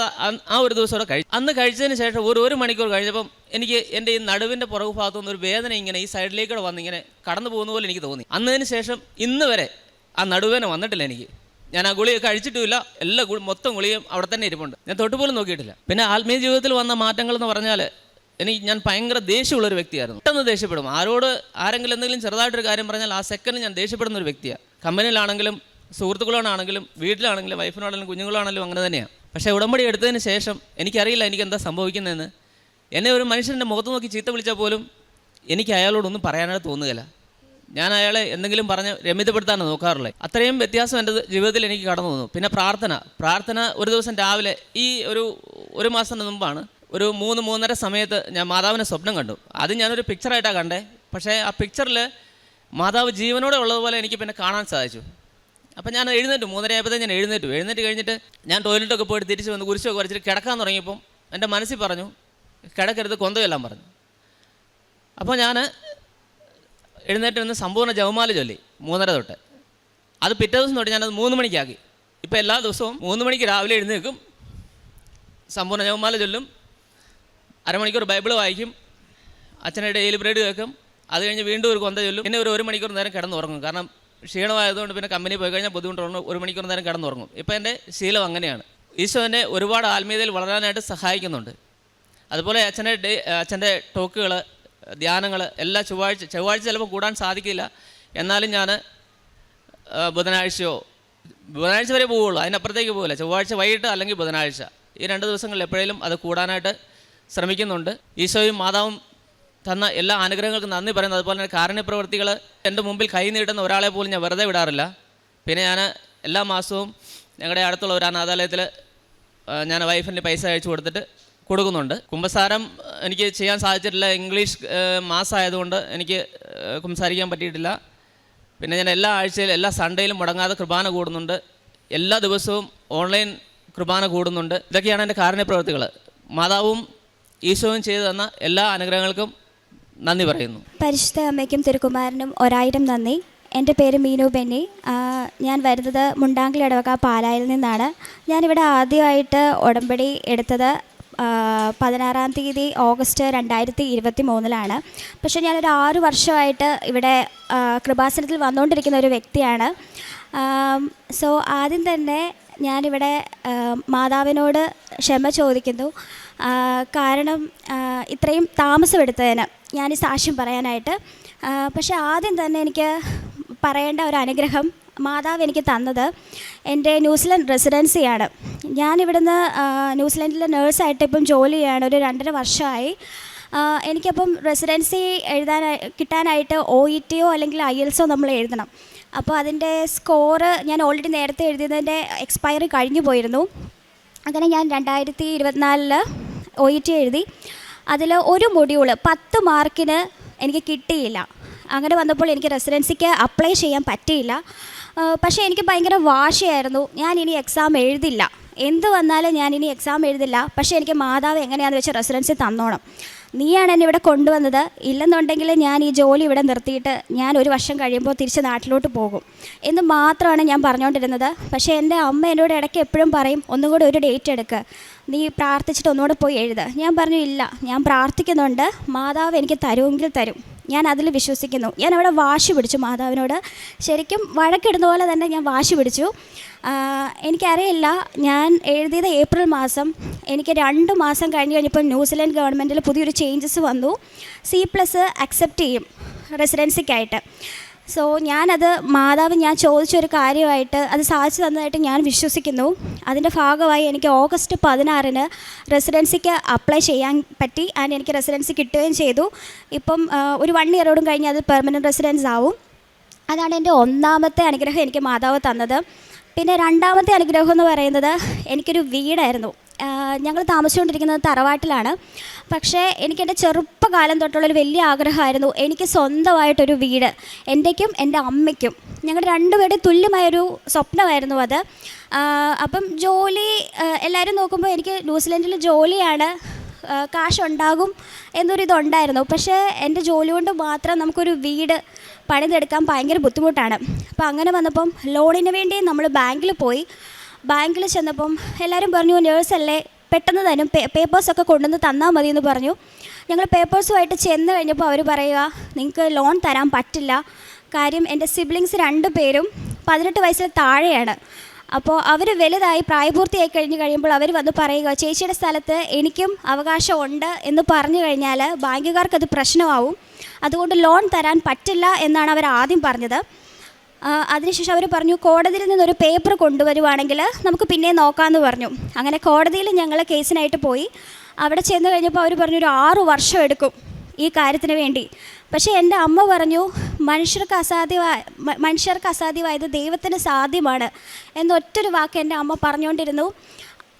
ആ ഒരു ദിവസം കൂടെ കഴിച്ചു. അന്ന് കഴിച്ചതിന് ശേഷം ഒരു മണിക്കൂർ കഴിഞ്ഞപ്പം എനിക്ക് എൻ്റെ ഈ നടുവിൻ്റെ പുറകു ഭാഗത്തുനിന്ന് ഒരു വേദന ഇങ്ങനെ ഈ സൈഡിലേക്കൂടെ വന്ന് ഇങ്ങനെ കടന്നു പോകുന്ന പോലെ എനിക്ക് തോന്നി. അന്നതിന് ശേഷം ഇന്ന് വരെ ആ നടുവേദന വന്നിട്ടില്ല എനിക്ക്. ഞാൻ ആ ഗുളിക കഴിച്ചിട്ടുമില്ല. മൊത്തം ഗുളികയും അവിടെ തന്നെ ഇരിപ്പുണ്ട്. ഞാൻ തൊട്ടുപോലും നോക്കിയിട്ടില്ല. പിന്നെ ആത്മീയ ജീവിതത്തിൽ വന്ന മാറ്റങ്ങൾ എന്ന് പറഞ്ഞാൽ ഞാൻ ഭയങ്കര ദേഷ്യമുള്ളൊരു വ്യക്തിയായിരുന്നു. പെട്ടെന്ന് ദേഷ്യപ്പെടും. ആരെങ്കിലും എന്തെങ്കിലും ചെറുതായിട്ടൊരു കാര്യം പറഞ്ഞാൽ ആ സെക്കൻഡ് ഞാൻ ദേഷ്യപ്പെടുന്ന ഒരു വ്യക്തിയാണ്. കമ്പനിയിലാണെങ്കിലും സുഹൃത്തുക്കളോടാണെങ്കിലും വീട്ടിലാണെങ്കിലും വൈഫിനോടാണെങ്കിലും കുഞ്ഞുങ്ങളാണെങ്കിലും അങ്ങനെ തന്നെയാണ്. പക്ഷേ ഉടമ്പടി എടുത്തതിന് ശേഷം എനിക്കറിയില്ല എനിക്ക് എന്താ സംഭവിക്കുന്നതെന്ന്. എന്നെ ഒരു മനുഷ്യൻ്റെ മുഖത്ത് നോക്കി ചീത്ത വിളിച്ചാൽ പോലും എനിക്ക് അയാളോടൊന്നും പറയാനായിട്ട് തോന്നുകയില്ല. ഞാൻ അയാളെ എന്തെങ്കിലും പറഞ്ഞ് രമ്യതപ്പെടുത്താനാണ് നോക്കാറുള്ളത്. അത്രയും വ്യത്യാസം എൻ്റെ ജീവിതത്തിൽ എനിക്ക് കടന്നു വന്നു. പിന്നെ പ്രാർത്ഥന ഒരു ദിവസം രാവിലെ ഈ ഒരു മാസത്തിന് മുമ്പാണ് ഒരു 3-3:30 സമയത്ത് ഞാൻ മാതാവിനെ സ്വപ്നം കണ്ടു. അത് ഞാനൊരു പിക്ചറായിട്ടാണ് കണ്ടേ. പക്ഷേ ആ പിക്ചറിൽ മാതാവ് ജീവനോടെ ഉള്ളതുപോലെ എനിക്ക് പിന്നെ കാണാൻ സാധിച്ചു. അപ്പം ഞാൻ എഴുന്നേറ്റു. 3:30 ആയപ്പോഴത്തേ ഞാൻ എഴുന്നേറ്റ് കഴിഞ്ഞിട്ട് ഞാൻ ടോയ്ലറ്റൊക്കെ പോയിട്ട് തിരിച്ച് വന്ന് കുരിശൊക്കെ വരച്ചിട്ട് കിടക്കാൻ തുടങ്ങിയപ്പം എൻ്റെ മനസ്സിൽ പറഞ്ഞു, കിടക്കരുത്, കൊന്തയെല്ലാം പറഞ്ഞു. അപ്പോൾ ഞാൻ എഴുന്നേറ്റ് വന്ന് സമ്പൂർണ്ണ ജപമാല ചൊല്ലി 3:30 തൊട്ട്. അത് പിറ്റേ ദിവസം തൊട്ട് ഞാനത് 3 മണിക്കാക്കി. ഇപ്പോൾ എല്ലാ ദിവസവും 3 മണിക്ക് രാവിലെ എഴുന്നേൽക്കും, സമ്പൂർണ്ണ ജപമാല ചൊല്ലും, അരമണിക്കൂർ ബൈബിൾ വായിക്കും, അച്ഛനെ ഡെയിലി ബ്രെഡ് കേൾക്കും. അത് കഴിഞ്ഞ് വീണ്ടും ഒരു കൊന്ത ചൊല്ലും. പിന്നെ ഒരു മണിക്കൂർ നേരം കിടന്നുറങ്ങും. കാരണം ക്ഷീണമായതുകൊണ്ട് പിന്നെ കമ്പനി പോയി കഴിഞ്ഞാൽ ബുദ്ധിമുട്ടുള്ള 1 മണിക്കൂർ നേരം കിടന്നുറങ്ങും. ഇപ്പോൾ എൻ്റെ ശീലം അങ്ങനെയാണ്. ഈശോ എന്നെ ഒരുപാട് ആത്മീയതയിൽ വളരാനായിട്ട് സഹായിക്കുന്നുണ്ട്. അതുപോലെ അച്ഛൻ്റെ ടോക്കുകൾ, ധ്യാനങ്ങൾ എല്ലാ ചൊവ്വാഴ്ച ചിലപ്പോൾ കൂടാൻ സാധിക്കില്ല. എന്നാലും ഞാൻ ബുധനാഴ്ച വരെ പോവുള്ളൂ, അതിനപ്പുറത്തേക്ക് പോകില്ല. ചൊവ്വാഴ്ച വൈകിട്ട് അല്ലെങ്കിൽ ബുധനാഴ്ച, ഈ 2 ദിവസങ്ങളിൽ എപ്പോഴേലും അത് കൂടാനായിട്ട് ശ്രമിക്കുന്നുണ്ട്. ഈശോയും മാതാവും തന്ന എല്ലാ അനുഗ്രഹങ്ങൾക്കും നന്ദി പറയുന്നത്. അതുപോലെ തന്നെ കാരുണ്യപ്രവർത്തികൾ എൻ്റെ മുമ്പിൽ കൈ നീട്ടുന്ന ഒരാളെ പോലും ഞാൻ വെറുതെ വിടാറില്ല. പിന്നെ ഞാൻ എല്ലാ മാസവും ഞങ്ങളുടെ അടുത്തുള്ള ഒരു അനാഥാലയത്തിൽ ഞാൻ വൈഫിൻ്റെ പൈസ അയച്ചു കൊടുക്കുന്നുണ്ട്. കുമ്പസാരം എനിക്ക് ചെയ്യാൻ സാധിച്ചിട്ടില്ല. ഇംഗ്ലീഷ് മാസമായതുകൊണ്ട് എനിക്ക് കുമ്പസാരിക്കാൻ പറ്റിയിട്ടില്ല. പിന്നെ ഞാൻ എല്ലാ ആഴ്ചയിലും എല്ലാ സൺഡേയിലും മുടങ്ങാതെ കുർബാന കൂടുന്നുണ്ട്. എല്ലാ ദിവസവും ഓൺലൈൻ കുർബാന കൂടുന്നുണ്ട്. ഇതൊക്കെയാണ് എൻ്റെ കാരുണ്യപ്രവർത്തികൾ. മാതാവും ഈശോയും ചെയ്തു തന്ന എല്ലാ അനുഗ്രഹങ്ങൾക്കും നന്ദി പറയുന്നു. പരിശുദ്ധ അമ്മയ്ക്കും തിരുക്കുമാരനും 1000 നന്ദി. എൻ്റെ പേര് മീനു ബെന്നി. ഞാൻ വരുന്നത് മുണ്ടാങ്കിൽ ഇടവക പാലായിൽ നിന്നാണ്. ഞാനിവിടെ ആദ്യമായിട്ട് ഉടമ്പടി എടുത്തത് 16-ാം തീയതി ഓഗസ്റ്റ് 2023 പക്ഷേ ഞാനൊരു 6 വർഷമായിട്ട് ഇവിടെ കൃപാസനത്തിൽ വന്നുകൊണ്ടിരിക്കുന്ന ഒരു വ്യക്തിയാണ്. സോ ആദ്യം തന്നെ ഞാനിവിടെ മാതാവിനോട് ക്ഷമ ചോദിക്കുന്നു. കാരണം ഇത്രയും താമസമെടുത്തതിന് ഞാൻ ഈ സാക്ഷ്യം പറയാനായിട്ട്. പക്ഷേ ആദ്യം തന്നെ എനിക്ക് പറയേണ്ട ഒരു അനുഗ്രഹം മാതാവ് എനിക്ക് തന്നത് എൻ്റെ ന്യൂസിലൻഡ് റെസിഡൻസിയാണ്. ഞാനിവിടുന്ന് ന്യൂസിലൻഡിൽ നേഴ്സായിട്ട് ഇപ്പം ജോലി ചെയ്യാണ്. ഒരു 2.5 വർഷമായി. എനിക്കപ്പം റെസിഡൻസി കിട്ടാനായിട്ട് OET അല്ലെങ്കിൽ IELTS നമ്മൾ എഴുതണം. അപ്പോൾ അതിൻ്റെ സ്കോറ് ഞാൻ ഓൾറെഡി നേരത്തെ എഴുതിയതിൻ്റെ എക്സ്പയറി കഴിഞ്ഞു പോയിരുന്നു. അങ്ങനെ ഞാൻ 2024 OET എഴുതി. അതിൽ ഒരു മൊഡ്യൂള് 10 മാർക്കിന് എനിക്ക് കിട്ടിയില്ല. അങ്ങനെ വന്നപ്പോൾ എനിക്ക് റെസിഡൻസിക്ക് അപ്ലൈ ചെയ്യാൻ പറ്റിയില്ല. പക്ഷേ എനിക്ക് ഭയങ്കര വാശിയായിരുന്നു. ഞാൻ ഇനി എക്സാം എഴുതില്ല, എന്ത് വന്നാലും ഞാൻ ഇനി എക്സാം എഴുതില്ല. പക്ഷേ എനിക്ക് മാതാവ് എങ്ങനെയാണെന്ന് വെച്ചാൽ റെസിഡൻസി തന്നോണം, നീയാണ് എന്നെ ഇവിടെ കൊണ്ടുവന്നത്, ഇല്ലെന്നുണ്ടെങ്കിൽ ഞാൻ ഈ ജോലി ഇവിടെ നിർത്തിയിട്ട് ഞാൻ 1 വർഷം കഴിയുമ്പോൾ തിരിച്ച് നാട്ടിലോട്ട് പോകും എന്ന് മാത്രമാണ് ഞാൻ പറഞ്ഞുകൊണ്ടിരുന്നത്. പക്ഷേ എൻ്റെ അമ്മ എന്നോട് ഇടയ്ക്ക് എപ്പോഴും പറയും, ഒന്നും കൂടി ഒരു ഡേറ്റ് എടുക്കുക, നീ പ്രാർത്ഥിച്ചിട്ട് ഒന്നുകൂടെ പോയി എഴുതുക. ഞാൻ പറഞ്ഞു, ഇല്ല, ഞാൻ പ്രാർത്ഥിക്കുന്നുണ്ട്, മാതാവ് എനിക്ക് തരുമെങ്കിൽ തരും, ഞാൻ അതിൽ വിശ്വസിക്കുന്നു. ഞാൻ അവിടെ വാശി പിടിച്ചു മാതാവിനോട്, ശരിക്കും വഴക്കിടുന്ന പോലെ തന്നെ ഞാൻ വാശി പിടിച്ചു. എനിക്കറിയില്ല, ഞാൻ എഴുതിയത് ഏപ്രിൽ മാസം, എനിക്ക് 2 മാസം കഴിഞ്ഞപ്പോൾ ന്യൂസിലൻഡ് ഗവൺമെൻറ്റിൽ പുതിയൊരു ചേഞ്ചസ് വന്നു. C+ അക്സെപ്റ്റ് ചെയ്യും റെസിഡൻസിക്കായിട്ട്. സോ ഞാനത് മാതാവ് ഞാൻ ചോദിച്ചൊരു കാര്യമായിട്ട് അത് സാധിച്ചു തന്നതായിട്ട് ഞാൻ വിശ്വസിക്കുന്നു. അതിൻ്റെ ഭാഗമായി എനിക്ക് ഓഗസ്റ്റ് 16 റെസിഡൻസിക്ക് അപ്ലൈ ചെയ്യാൻ പറ്റി. ആൻഡ് എനിക്ക് റെസിഡൻസി കിട്ടുകയും ചെയ്തു. ഇപ്പം ഒരു 1 ഇയറോടും കഴിഞ്ഞ് അത് പെർമനൻറ്റ് റെസിഡൻസ് ആവും. അതാണ് എൻ്റെ ഒന്നാമത്തെ അനുഗ്രഹം എനിക്ക് മാതാവ് തന്നത്. പിന്നെ രണ്ടാമത്തെ അനുഗ്രഹം എന്ന് പറയുന്നത് എനിക്കൊരു വീടായിരുന്നു. ഞങ്ങൾ താമസിച്ചുകൊണ്ടിരിക്കുന്നത് തറവാട്ടിലാണ്. പക്ഷേ എനിക്കെൻ്റെ ചെറുപ്പകാലം തൊട്ടുള്ളൊരു വലിയ ആഗ്രഹമായിരുന്നു എനിക്ക് സ്വന്തമായിട്ടൊരു വീട്, എൻ്റെക്കും എൻ്റെ അമ്മയ്ക്കും. ഞങ്ങൾ രണ്ടുപേരുടെ തുല്യമായൊരു സ്വപ്നമായിരുന്നു അത്. അപ്പം ജോലി എല്ലാവരും നോക്കുമ്പോൾ എനിക്ക് ന്യൂസിലൻഡിൽ ജോലിയാണ്, കാശുണ്ടാകും എന്നൊരിതുണ്ടായിരുന്നു. പക്ഷേ എൻ്റെ ജോലി കൊണ്ട് മാത്രം നമുക്കൊരു വീട് പണിതെടുക്കാൻ ഭയങ്കര ബുദ്ധിമുട്ടാണ്. അപ്പോൾ അങ്ങനെ വന്നപ്പം ലോണിന് വേണ്ടി നമ്മൾ ബാങ്കിൽ പോയി. ബാങ്കിൽ ചെന്നപ്പം എല്ലാവരും പറഞ്ഞു, നേഴ്സല്ലേ, പെട്ടെന്ന് തരും, പേപ്പേഴ്സൊക്കെ കൊണ്ടുവന്ന് തന്നാൽ മതി എന്ന് പറഞ്ഞു. ഞങ്ങൾ പേപ്പേഴ്സുമായിട്ട് ചെന്ന് കഴിഞ്ഞപ്പോൾ അവർ പറയുക, നിങ്ങൾക്ക് ലോൺ തരാൻ പറ്റില്ല, കാര്യം എൻ്റെ സിബ്ലിങ്സ് 2 പേരും 18 വയസ്സിൽ താഴെയാണ്. അപ്പോൾ അവർ വലുതായി പ്രായപൂർത്തിയായി കഴിയുമ്പോൾ അവർ വന്ന് പറയുക, ചേച്ചിയുടെ സ്ഥലത്ത് എനിക്കും അവകാശമുണ്ട് എന്ന് പറഞ്ഞു കഴിഞ്ഞാൽ ബാങ്കുകാർക്കത് പ്രശ്നമാവും, അതുകൊണ്ട് ലോൺ തരാൻ പറ്റില്ല എന്നാണ് അവർ ആദ്യം പറഞ്ഞത്. അതിനുശേഷം അവർ പറഞ്ഞു, കോടതിയിൽ നിന്നൊരു പേപ്പർ കൊണ്ടുവരുവാണെങ്കിൽ നമുക്ക് പിന്നെ നോക്കാമെന്ന് പറഞ്ഞു. അങ്ങനെ കോടതിയിൽ ഞങ്ങൾ കേസിനായിട്ട് പോയി. അവിടെ ചെന്ന് കഴിഞ്ഞപ്പോൾ അവർ പറഞ്ഞു, ഒരു 6 വർഷം എടുക്കും ഈ കാര്യത്തിന് വേണ്ടി. പക്ഷേ എൻ്റെ അമ്മ പറഞ്ഞു, മനുഷ്യർക്ക് അസാധ്യമായത് ദൈവത്തിന് സാധ്യമാണ് എന്നൊറ്റൊരു വാക്ക് എൻ്റെ അമ്മ പറഞ്ഞുകൊണ്ടിരുന്നു.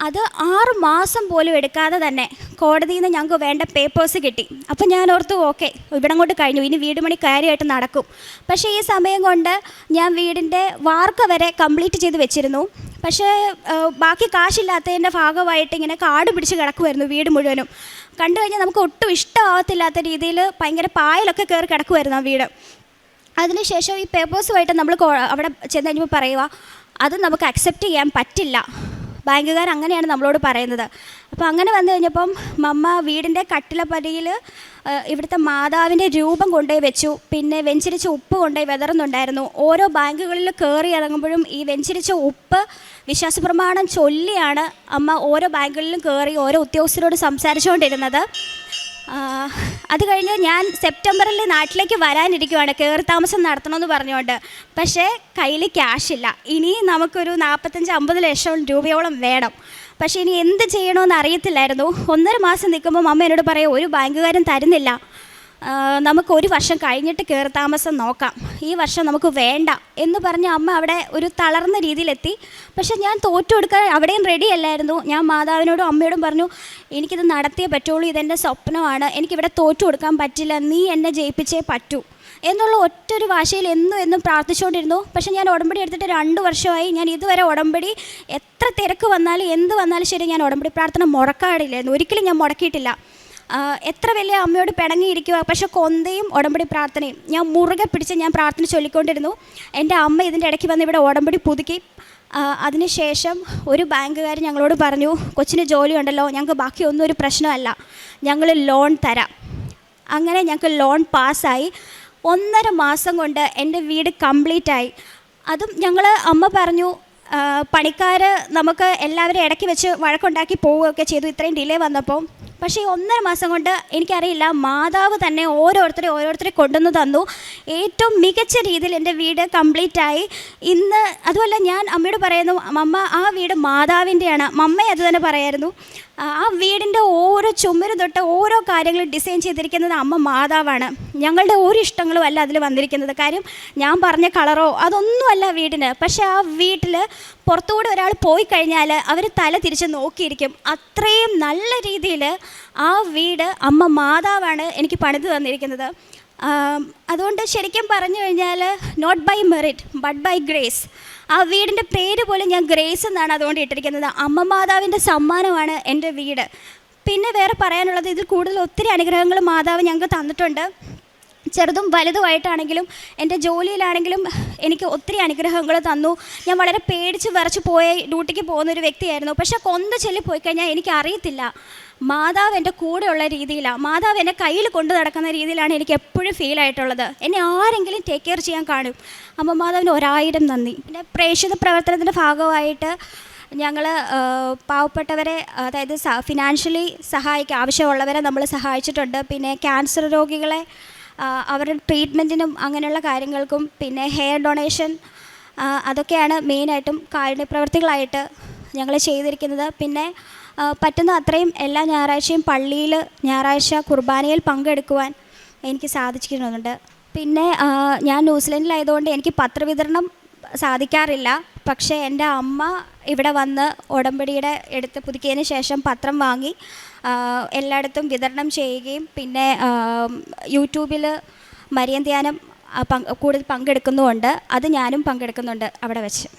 അത് 6 മാസം പോലും എടുക്കാതെ തന്നെ കോടതിയിൽ നിന്ന് ഞങ്ങൾക്ക് വേണ്ട പേപ്പേഴ്സ് കിട്ടി. അപ്പം ഞാൻ ഓർത്തു, ഓക്കെ, ഇവിടം കൊണ്ട് കഴിഞ്ഞു, ഇനി വീട് പണി കാര്യമായിട്ട് നടക്കും. പക്ഷേ ഈ സമയം കൊണ്ട് ഞാൻ വീടിൻ്റെ വാർക്ക വരെ കംപ്ലീറ്റ് ചെയ്ത് വെച്ചിരുന്നു. പക്ഷേ ബാക്കി കാശില്ലാത്തതിൻ്റെ ഭാഗമായിട്ട് ഇങ്ങനെ കാട് പിടിച്ച് കിടക്കുമായിരുന്നു വീട് മുഴുവനും. കണ്ടു കഴിഞ്ഞാൽ നമുക്ക് ഒട്ടും ഇഷ്ടമാകത്തില്ലാത്ത രീതിയിൽ ഭയങ്കര പായലൊക്കെ കയറി കിടക്കുമായിരുന്നു ആ വീട്. അതിനുശേഷം ഈ പേപ്പേഴ്സുമായിട്ട് നമ്മൾ അവിടെ ചെന്ന് കഴിഞ്ഞപ്പോൾ പറയുക, അത് നമുക്ക് അക്സെപ്റ്റ് ചെയ്യാൻ പറ്റില്ല, ബാങ്കുകാർ അങ്ങനെയാണ് നമ്മളോട് പറയുന്നത്. അപ്പോൾ അങ്ങനെ വന്നു കഴിഞ്ഞപ്പം മമ്മ വീടിൻ്റെ കട്ടിലപ്പടിയിൽ ഇവിടുത്തെ മാതാവിൻ്റെ രൂപം കൊണ്ടുപോയി വെച്ചു. പിന്നെ വെഞ്ചരിച്ച ഉപ്പ് കൊണ്ടുപോയി വിതറുന്നുണ്ടായിരുന്നു. ഓരോ ബാങ്കുകളിൽ കയറി ഇറങ്ങുമ്പോഴും ഈ വെഞ്ചരിച്ച ഉപ്പ് വിശ്വാസപ്രമാണം ചൊല്ലിയാണ് അമ്മ ഓരോ ബാങ്കുകളിലും കയറി ഓരോ ഉദ്യോഗസ്ഥരോട് സംസാരിച്ചുകൊണ്ടിരുന്നത്. അത് കഴിഞ്ഞ് ഞാൻ സെപ്റ്റംബറിൽ നാട്ടിലേക്ക് വരാനിരിക്കുവാണ്, കയറി താമസം നടത്തണമെന്ന് പറഞ്ഞുകൊണ്ട്. പക്ഷേ കയ്യിൽ ക്യാഷില്ല. ഇനി നമുക്കൊരു 45-50 ലക്ഷം രൂപയോളം വേണം. പക്ഷേ ഇനി എന്ത് ചെയ്യണമെന്ന് അറിയത്തില്ലായിരുന്നു. 1.5 മാസം നിൽക്കുമ്പോൾ അമ്മ എന്നോട് പറയും, ഒരു ബാങ്കുകാരും തരുന്നില്ല, നമുക്ക് 1 വർഷം കഴിഞ്ഞിട്ട് കയറി താമസം നോക്കാം, ഈ വർഷം നമുക്ക് വേണ്ട എന്ന് പറഞ്ഞ് അമ്മ അവിടെ ഒരു തളർന്ന രീതിയിലെത്തി. പക്ഷേ ഞാൻ തോറ്റു കൊടുക്കാൻ അവിടെയും റെഡി അല്ലായിരുന്നു. ഞാൻ മാതാവിനോടും അമ്മയോടും പറഞ്ഞു, എനിക്കിത് നടത്തിയേ പറ്റുള്ളൂ, ഇതെൻ്റെ സ്വപ്നമാണ്, എനിക്കിവിടെ തോറ്റു കൊടുക്കാൻ പറ്റില്ല, നീ എന്നെ ജയിപ്പിച്ചേ പറ്റൂ എന്നുള്ള ഒറ്റൊരു ഭാഷയിൽ എന്നും പ്രാർത്ഥിച്ചുകൊണ്ടിരുന്നു. പക്ഷേ ഞാൻ ഉടമ്പടി എടുത്തിട്ട് 2 വർഷമായി. ഞാൻ ഇതുവരെ ഉടമ്പടി എത്ര തിരക്ക് വന്നാലും എന്ത് വന്നാലും ശരി, ഞാൻ ഉടമ്പടി പ്രാർത്ഥന മുടക്കാറില്ലായിരുന്നു, ഒരിക്കലും ഞാൻ മുടക്കിയിട്ടില്ല. എത്ര വലിയ അമ്മയോട് പിണങ്ങിയിരിക്കുക, പക്ഷേ കൊന്തയും ഉടമ്പടി പ്രാർത്ഥനയും ഞാൻ മുറുകെ പിടിച്ച് ഞാൻ പ്രാർത്ഥന ചൊല്ലിക്കൊണ്ടിരുന്നു. എൻ്റെ അമ്മ ഇതിൻ്റെ ഇടയ്ക്ക് വന്ന് ഇവിടെ ഉടമ്പടി പുതുക്കി. അതിനുശേഷം ഒരു ബാങ്കുകാർ ഞങ്ങളോട് പറഞ്ഞു, കൊച്ചിന് ജോലി ഉണ്ടല്ലോ, ഞങ്ങൾക്ക് ബാക്കിയൊന്നും ഒരു പ്രശ്നമല്ല, ഞങ്ങൾ ലോൺ തരാം. അങ്ങനെ ഞങ്ങൾക്ക് ലോൺ പാസ്സായി. 1.5 മാസം കൊണ്ട് എൻ്റെ വീട് കംപ്ലീറ്റായി. അതും അമ്മ പറഞ്ഞു, പണിക്കാർ നമുക്ക് എല്ലാവരും ഇടയ്ക്ക് വെച്ച് വഴക്കുണ്ടാക്കി പോവുകയൊക്കെ ചെയ്തു ഇത്രയും ഡിലേ വന്നപ്പോൾ. പക്ഷേ ഈ 1.5 മാസം കൊണ്ട് എനിക്കറിയില്ല, മാതാവ് തന്നെ ഓരോരുത്തരെ കൊണ്ടുവന്ന് തന്നു. ഏറ്റവും മികച്ച രീതിയിൽ എൻ്റെ വീട് കംപ്ലീറ്റായി. അതുമല്ല, ഞാൻ അമ്മയോട് പറയുന്നു, അമ്മ ആ വീട് മാതാവിൻ്റെയാണ്, മമ്മയെ അത് തന്നെ പറയായിരുന്നു. ആ വീടിൻ്റെ ഓരോ ചുമര് തൊട്ട് ഓരോ കാര്യങ്ങളും ഡിസൈൻ ചെയ്തിരിക്കുന്നത് അമ്മ മാതാവാണ്. ഞങ്ങളുടെ ഒരു ഇഷ്ടങ്ങളും അല്ല അതിൽ വന്നിരിക്കുന്നത്. കാര്യം ഞാൻ പറഞ്ഞ കളറോ അതൊന്നുമല്ല വീടിന്. പക്ഷേ ആ വീട്ടിൽ പുറത്തുകൂടെ ഒരാൾ പോയി കഴിഞ്ഞാൽ അവർ തല തിരിച്ച് നോക്കിയിരിക്കും. അത്രയും നല്ല രീതിയിൽ ആ വീട് അമ്മ മാതാവാണ് എനിക്ക് പണിത് തന്നിരിക്കുന്നത്. അതുകൊണ്ട് ശരിക്കും പറഞ്ഞു കഴിഞ്ഞാൽ not by merit but by grace. ആ വീടിൻ്റെ പേര് പോലും ഞാൻ ഗ്രേസ് എന്നാണ് അതുകൊണ്ട് ഇട്ടിരിക്കുന്നത്. അമ്മ മാതാവിൻ്റെ സമ്മാനമാണ് എൻ്റെ വീട്. പിന്നെ വേറെ പറയാനുള്ളത്, ഇതിൽ കൂടുതൽ ഒത്തിരി അനുഗ്രഹങ്ങൾ മാതാവ് ഞങ്ങൾക്ക് തന്നിട്ടുണ്ട്. ചെറുതും വലുതുമായിട്ടാണെങ്കിലും എൻ്റെ ജോലിയിലാണെങ്കിലും എനിക്ക് ഒത്തിരി അനുഗ്രഹങ്ങൾ തന്നു. ഞാൻ വളരെ പേടിച്ച് വിറച്ച് പോയ ഡ്യൂട്ടിക്ക് പോകുന്നൊരു വ്യക്തിയായിരുന്നു. പക്ഷേ കൊന്ത ചൊല്ലി പോയി കഴിഞ്ഞാൽ എനിക്കറിയത്തില്ല, മാതാവ് എൻ്റെ കൂടെയുള്ള രീതിയിലാണ്, മാതാവ് എന്നെ കയ്യിൽ കൊണ്ടു നടക്കുന്ന രീതിയിലാണ് എനിക്ക് എപ്പോഴും ഫീൽ ആയിട്ടുള്ളത്. എന്നെ ആരെങ്കിലും ടേക്ക് കെയർ ചെയ്യാൻ കാണും. അമ്മ മാതാവിന് 1000 നന്ദി. പിന്നെ പ്രേക്ഷിത പ്രവർത്തനത്തിൻ്റെ ഭാഗമായിട്ട് ഞങ്ങൾ പാവപ്പെട്ടവരെ, അതായത് ഫിനാൻഷ്യലി സഹായിക്കുക ആവശ്യമുള്ളവരെ നമ്മൾ സഹായിച്ചിട്ടുണ്ട്. പിന്നെ ക്യാൻസർ രോഗികളെ അവരുടെ ട്രീറ്റ്മെൻറ്റിനും അങ്ങനെയുള്ള കാര്യങ്ങൾക്കും, പിന്നെ ഹെയർ ഡൊണേഷൻ, അതൊക്കെയാണ് മെയിനായിട്ടും കാരുണ്യപ്രവർത്തികളായിട്ട് ഞങ്ങൾ ചെയ്തിരിക്കുന്നത്. പിന്നെ പറ്റുന്ന അത്രയും എല്ലാ ഞായറാഴ്ചയും പള്ളിയിൽ ഞായറാഴ്ച കുർബാനയിൽ പങ്കെടുക്കുവാൻ എനിക്ക് സാധിക്കുന്നുണ്ട്. പിന്നെ ഞാൻ ന്യൂസിലൻഡിലായതുകൊണ്ട് എനിക്ക് പത്രവിതരണം സാധിക്കാറില്ല. പക്ഷേ എൻ്റെ അമ്മ ഇവിടെ വന്ന് ഉടമ്പടിയുടെ എടുത്ത് പുതുക്കിയതിന് ശേഷം പത്രം വാങ്ങി എല്ലായിടത്തും വിതരണം ചെയ്യുകയും പിന്നെ യൂട്യൂബിൽ മരിയൻ ധ്യാനം കൂടുതൽ പങ്കെടുക്കുന്നുമുണ്ട്. അത് ഞാനും പങ്കെടുക്കുന്നുണ്ട് അവിടെ വെച്ച്.